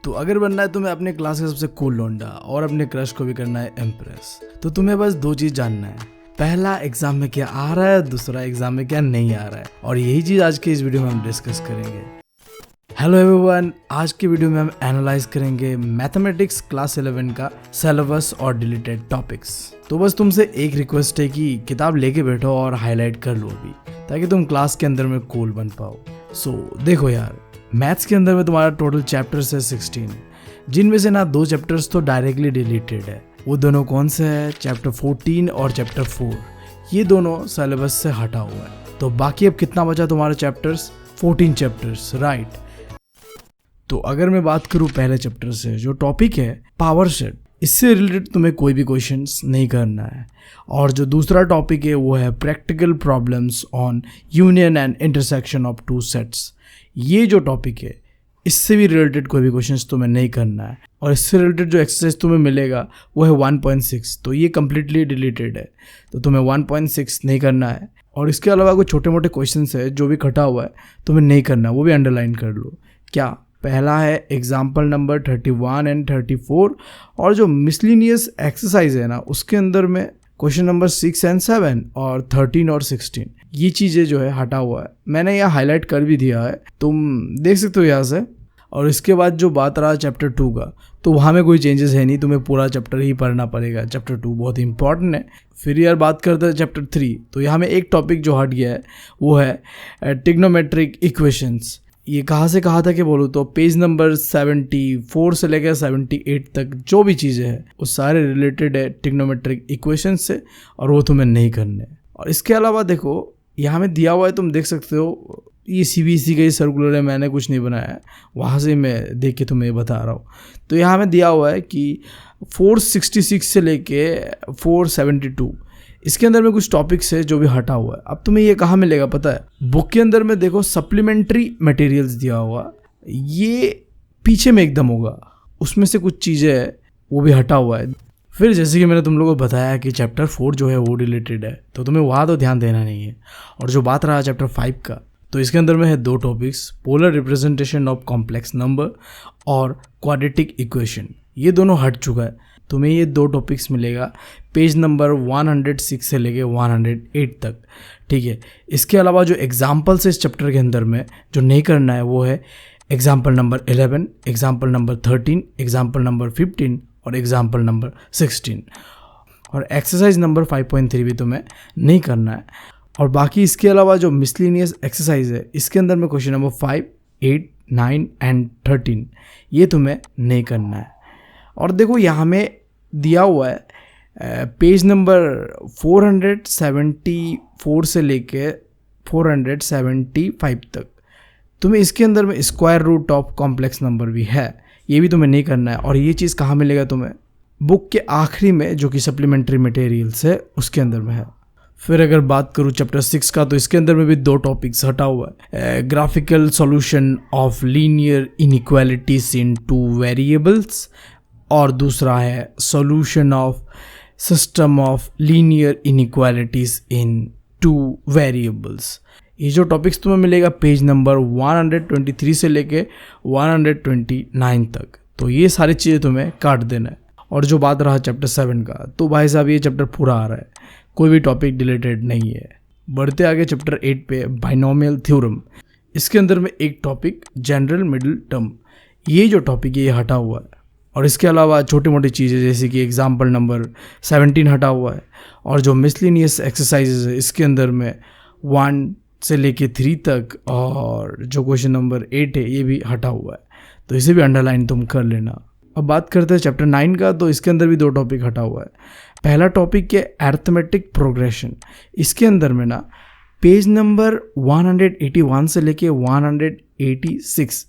तो अगर बनना है तुम्हें अपने क्लास का सबसे कूल लौंडा और अपने क्रश को भी करना है इम्प्रेस, तो तुम्हें बस दो चीज जानना है। पहला, एग्जाम में क्या आ रहा है, दूसरा एग्जाम में क्या नहीं आ रहा है। और यही चीज आज के इस वीडियो में हम डिस्कस करेंगे। हेलो एवरीवन, आज की वीडियो में हम एनालाइज करेंगे मैथमेटिक्स क्लास 11 का सिलेबस और डिलीटेड टॉपिक्स। तो बस तुमसे एक रिक्वेस्ट है कि किताब लेके बैठो और हाईलाइट कर लो अभी, ताकि तुम क्लास के अंदर में कूल बन पाओ। सो देखो यार, मैथ्स के अंदर में तुम्हारा टोटल चैप्टर्स है 16, जिनमें से ना 2 चैप्टर्स तो डायरेक्टली डिलीटेड है। वो दोनों कौन से हैं? चैप्टर 14 और चैप्टर 4। ये दोनों सिलेबस से हटा हुआ है। तो बाकी अब कितना बचा तुम्हारे चैप्टर्स? 14 chapters, right. तो अगर मैं बात करूं पहले चैप्टर से, जो टॉपिक है पावर सेट, इससे रिलेटेड तुम्हें कोई भी क्वेश्चंस नहीं करना है। और जो दूसरा टॉपिक है वो है practical problems on union and intersection of two sets. ये जो टॉपिक है इससे भी रिलेटेड कोई भी क्वेश्चंस तुम्हें नहीं करना है। और इससे रिलेटेड जो एक्सरसाइज तुम्हें मिलेगा वो है 1.6, तो ये कम्प्लीटली डिलीटेड है, तो तुम्हें 1.6 नहीं करना है। और इसके अलावा कुछ छोटे मोटे क्वेश्चंस है जो भी कटा हुआ है तुम्हें नहीं करना, वो भी अंडरलाइन कर लो। क्या? पहला है एग्जाम्पल नंबर 31 एंड 34, और जो मिसलिनियस एक्सरसाइज है ना, उसके अंदर में क्वेश्चन नंबर 6 एंड 7 और 13 और 16, ये चीज़ें जो है हटा हुआ है। मैंने यहाँ हाईलाइट कर भी दिया है, तुम देख सकते हो यहाँ से। और इसके बाद जो बात रहा चैप्टर 2 का, तो वहाँ में कोई चेंजेस है नहीं, तुम्हें पूरा चैप्टर ही पढ़ना पड़ेगा। चैप्टर 2 बहुत इंपॉर्टेंट है। फिर यार बात करते हैं चैप्टर 3, तो यहाँ में एक टॉपिक जो हट गया है वो है ट्रिग्नोमेट्रिक इक्वेशंस। ये कहाँ से कहाँ तक है बोलो तो पेज नंबर 74 से लेकर 78 तक जो भी चीज़ें हैं वो सारे रिलेटेड है ट्रिग्नोमेट्रिक इक्वेशन से, और वो तुम्हें नहीं करने। और इसके अलावा देखो यहाँ में दिया हुआ है, तुम देख सकते हो, ये CBSE का ही सर्कुलर है, मैंने कुछ नहीं बनाया है, वहाँ से मैं देख के तुम्हें बता रहा हूँ। तो यहाँ में दिया हुआ है कि 466 से लेके 472, इसके अंदर में कुछ टॉपिक्स है जो भी हटा हुआ है। अब तुम्हें ये कहाँ मिलेगा पता है? बुक के अंदर में देखो सप्लीमेंट्री मटेरियल्स दिया हुआ, ये पीछे में एकदम होगा, उसमें से कुछ चीज़ें है वो भी हटा हुआ है। फिर जैसे कि मैंने तुम लोगों को बताया कि चैप्टर 4 जो है वो रिलेटेड है, तो तुम्हें वहाँ तो ध्यान देना नहीं है। और जो बात रहा चैप्टर 5 का, तो इसके अंदर में है 2 topics, polar representation of complex number और क्वाड्रेटिक इक्वेशन। ये दोनों हट चुका है। तुम्हें ये 2 टॉपिक्स मिलेगा पेज नंबर 106 से लेके 108 तक, ठीक है। इसके अलावा जो एग्जाम्पल्स है इस चैप्टर के अंदर में जो नहीं करना है वो है example number 11, example number 13, example number 15 और एग्जाम्पल नंबर 16। और एक्सरसाइज नंबर 5.3 भी तुम्हें नहीं करना है। और बाकी इसके अलावा जो मिसलिनियस एक्सरसाइज है, इसके अंदर में क्वेश्चन नंबर 5, 8, 9 एंड 13, ये तुम्हें नहीं करना है। और देखो यहाँ में दिया हुआ है पेज नंबर 474 से लेके 475 तक, तुम्हें इसके अंदर में square root of complex number भी है, ये भी तुम्हें नहीं करना है। और ये चीज़ कहाँ मिलेगा तुम्हें? बुक के आखिरी में, जो कि सप्लीमेंट्री मटेरियल्स है उसके अंदर में है। फिर अगर बात करूँ चैप्टर 6 का, तो इसके अंदर में भी 2 टॉपिक्स हटा हुआ है, graphical solution of linear inequalities in 2 variables, और दूसरा है solution of system of linear inequalities in 2 variables. ये जो टॉपिक्स तुम्हें मिलेगा पेज नंबर 123 से लेके 129 तक, तो ये सारी चीज़ें तुम्हें काट देना है। और जो बात रहा चैप्टर 7 का, तो भाई साहब ये चैप्टर पूरा आ रहा है, कोई भी टॉपिक डिलीटेड नहीं है। बढ़ते आगे चैप्टर 8 पे, बाइनोमियल थ्योरम। इसके अंदर में एक टॉपिक जनरल मिडिल टर्म, ये जो टॉपिक है ये हटा हुआ है। और इसके अलावा छोटी मोटी चीज़ें जैसे कि एग्जाम्पल नंबर 17 हटा हुआ है। और जो मिसलिनियस एक्सरसाइजेज है इसके अंदर में 1 से लेके 3 तक, और जो क्वेश्चन नंबर 8 है ये भी हटा हुआ है, तो इसे भी अंडरलाइन तुम कर लेना। अब बात करते हैं चैप्टर 9 का, तो इसके अंदर भी 2 टॉपिक हटा हुआ है। पहला टॉपिक है अरिथमेटिक प्रोग्रेशन। इसके अंदर में ना पेज नंबर 181 से लेके 186,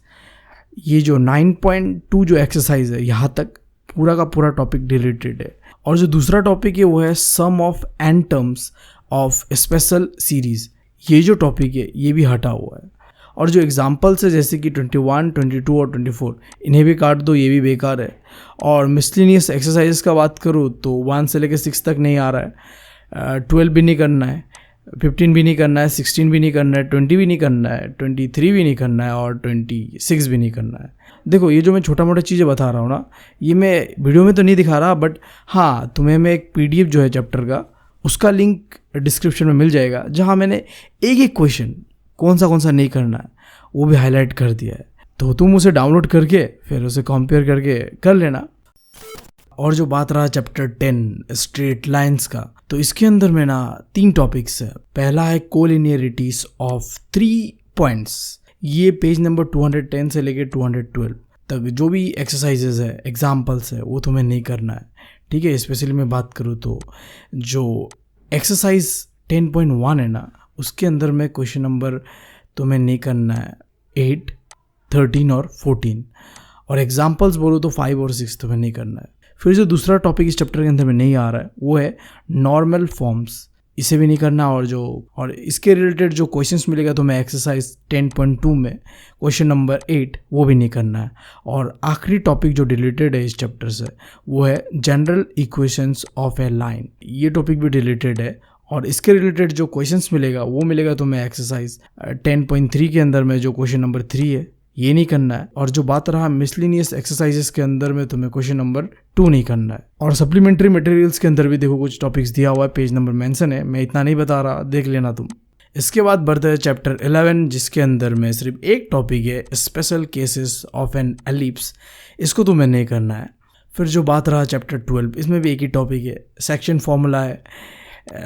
ये जो 9.2 जो एक्सरसाइज है यहाँ तक पूरा का पूरा टॉपिक डिलीटेड है। और जो दूसरा टॉपिक है वो है sum of n terms of special series. ये जो टॉपिक है ये भी हटा हुआ है। और जो एग्जाम्पल्स है जैसे कि 21, 22 और 24, इन्हें भी काट दो, ये भी बेकार है। और मिसलिनियस एक्सरसाइजेस का बात करूँ तो 1 से लेकर 6 तक नहीं आ रहा है, 12 भी नहीं करना है, 15 भी नहीं करना है, 16 भी नहीं करना है, 20 भी नहीं करना है, 23 भी नहीं करना है और 26 भी नहीं करना है। देखो ये जो मैं छोटा मोटा चीज़ें बता रहा हूँ ना, ये मैं वीडियो में तो नहीं दिखा रहा, बट हाँ तुम्हें मैं एक PDF जो है चैप्टर का, उसका लिंक डिस्क्रिप्शन में मिल जाएगा, जहाँ मैंने एक एक क्वेश्चन कौन सा नहीं करना है वो भी हाईलाइट कर दिया है। तो तुम उसे डाउनलोड करके फिर उसे कंपेयर करके कर लेना। और जो बात रहा चैप्टर 10 स्ट्रेट लाइंस का, तो इसके अंदर में ना 3 टॉपिक्स है। पहला है कोलिनियरिटीज ऑफ 3 पॉइंट्स। ये पेज नंबर 210 से लेके 212 तक जो भी एक्सरसाइजेज है, एग्जाम्पल्स है, वो तुम्हें नहीं करना है, ठीक है। स्पेशली मैं बात करूँ तो जो एक्सरसाइज 10.1 है ना, उसके अंदर में क्वेश्चन नंबर तुम्हें नहीं करना है 8, 13 और 14, और एग्जाम्पल्स बोलो तो 5 और 6 तुम्हें नहीं करना है। फिर जो दूसरा टॉपिक इस चैप्टर के अंदर में नहीं आ रहा है वो है नॉर्मल फॉर्म्स, इसे भी नहीं करना। और इसके रिलेटेड जो क्वेश्चंस मिलेगा तो मैं एक्सरसाइज 10.2 में क्वेश्चन नंबर 8 वो भी नहीं करना है। और आखिरी टॉपिक जो डिलीटेड है इस चैप्टर से वो है general equations of A line. ये टॉपिक भी डिलीटेड है और इसके रिलेटेड जो क्वेश्चंस मिलेगा वो मिलेगा तो मैं एक्सरसाइज 10.3 के अंदर में जो क्वेश्चन नंबर 3 है ये नहीं करना है। और जो बात रहा मिसलिनियस एक्सरसाइजेस के अंदर में तुम्हें क्वेश्चन नंबर 2 नहीं करना है। और सप्लीमेंट्री मटेरियल्स के अंदर भी देखो कुछ टॉपिक्स दिया हुआ है, पेज नंबर मेंशन है, मैं इतना नहीं बता रहा, देख लेना तुम। इसके बाद बढ़ते हैं चैप्टर 11, जिसके अंदर में सिर्फ एक टॉपिक है special cases of an ellipse, इसको तुम्हें नहीं करना है। फिर जो बात रहा चैप्टर 12, इसमें भी एक ही टॉपिक है, सेक्शन फॉर्मूला है।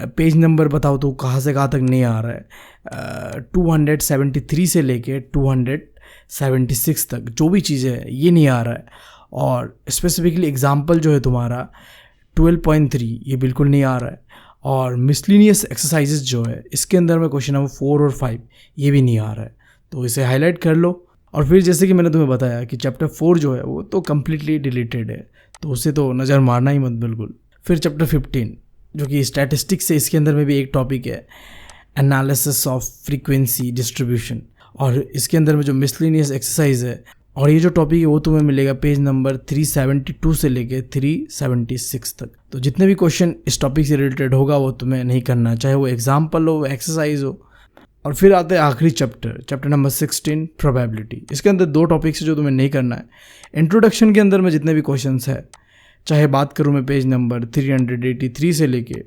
पेज नंबर बताओ तो कहाँ से कहाँ तक नहीं आ रहा है, 273 से लेके 276 तक जो भी चीज़ें है ये नहीं आ रहा है। और स्पेसिफिकली एग्जाम्पल जो है तुम्हारा 12.3 ये बिल्कुल नहीं आ रहा है। और मिसलिनियस एक्सरसाइजेज जो है इसके अंदर में क्वेश्चन नंबर 4 और 5 ये भी नहीं आ रहा है, तो इसे हाईलाइट कर लो। और फिर जैसे कि मैंने तुम्हें बताया कि चैप्टर 4 जो है वो तो कम्प्लीटली डिलीटेड है, तो उसे तो नज़र मारना ही मत बिल्कुल। फिर चैप्टर 15 जो कि स्टैटिस्टिक्स है, इसके अंदर में भी एक टॉपिक है एनालिसिस ऑफ फ्रीक्वेंसी डिस्ट्रीब्यूशन, और इसके अंदर में जो मिसलिनियस एक्सरसाइज है, और ये जो टॉपिक है वो तुम्हें मिलेगा पेज नंबर 372 से लेके 376 तक। तो जितने भी क्वेश्चन इस टॉपिक से रिलेटेड होगा वो तुम्हें नहीं करना, चाहे वो एग्जाम्पल हो, एक्सरसाइज हो। और फिर आते हैं आखिरी चैप्टर नंबर 16 प्रोबेबिलिटी। इसके अंदर 2 टॉपिक्स जो तुम्हें नहीं करना है। इंट्रोडक्शन के अंदर में जितने भी क्वेश्चन है, चाहे बात करूँ मैं पेज नंबर 383 से लेके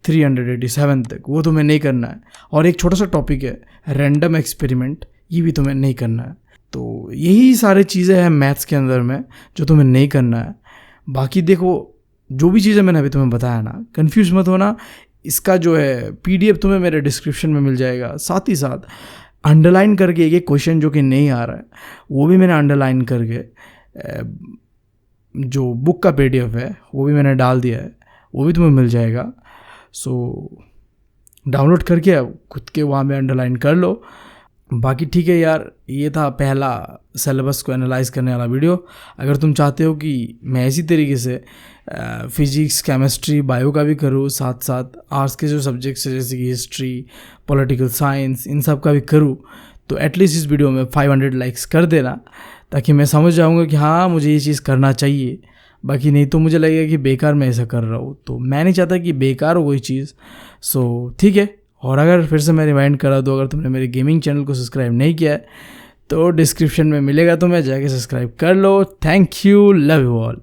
387 तक, वो तुम्हें नहीं करना है। और एक छोटा सा टॉपिक है रैंडम एक्सपेरिमेंट, ये भी तुम्हें नहीं करना है। तो यही सारी चीज़ें हैं मैथ्स के अंदर में जो तुम्हें नहीं करना है। बाकी देखो जो भी चीज़ें मैंने अभी तुम्हें बताया ना, कंफ्यूज मत होना। इसका जो है PDF तुम्हें मेरे डिस्क्रिप्शन में मिल जाएगा। साथ ही साथ अंडरलाइन करके एक क्वेश्चन जो कि नहीं आ रहा है वो भी मैंने अंडरलाइन करके जो बुक का PDF है वो भी मैंने डाल दिया है, वो भी तुम्हें मिल जाएगा। सो डाउनलोड करके खुद के वहाँ में अंडरलाइन कर लो। बाकी ठीक है यार, ये था पहला सिलेबस को एनालाइज करने वाला वीडियो। अगर तुम चाहते हो कि मैं इसी तरीके से फिजिक्स, केमिस्ट्री, बायो का भी करूँ, साथ साथ आर्ट्स के जो सब्जेक्ट्स है जैसे कि हिस्ट्री, पॉलिटिकल साइंस, इन सब का भी करूँ, तो एटलीस्ट इस वीडियो में 500 लाइक्स कर देना, ताकि मैं समझ जाऊँगा कि हाँ मुझे ये चीज़ करना चाहिए। बाकी नहीं तो मुझे लगेगा कि बेकार मैं ऐसा कर रहा हूँ, तो मैं नहीं चाहता कि बेकार हो कोई चीज़। सो ठीक है। और अगर फिर से मैं रिमाइंड करा दूँ, अगर तुमने मेरे गेमिंग चैनल को सब्सक्राइब नहीं किया है तो डिस्क्रिप्शन में मिलेगा, तुम्हें जाके सब्सक्राइब कर लो। Thank you, love you all.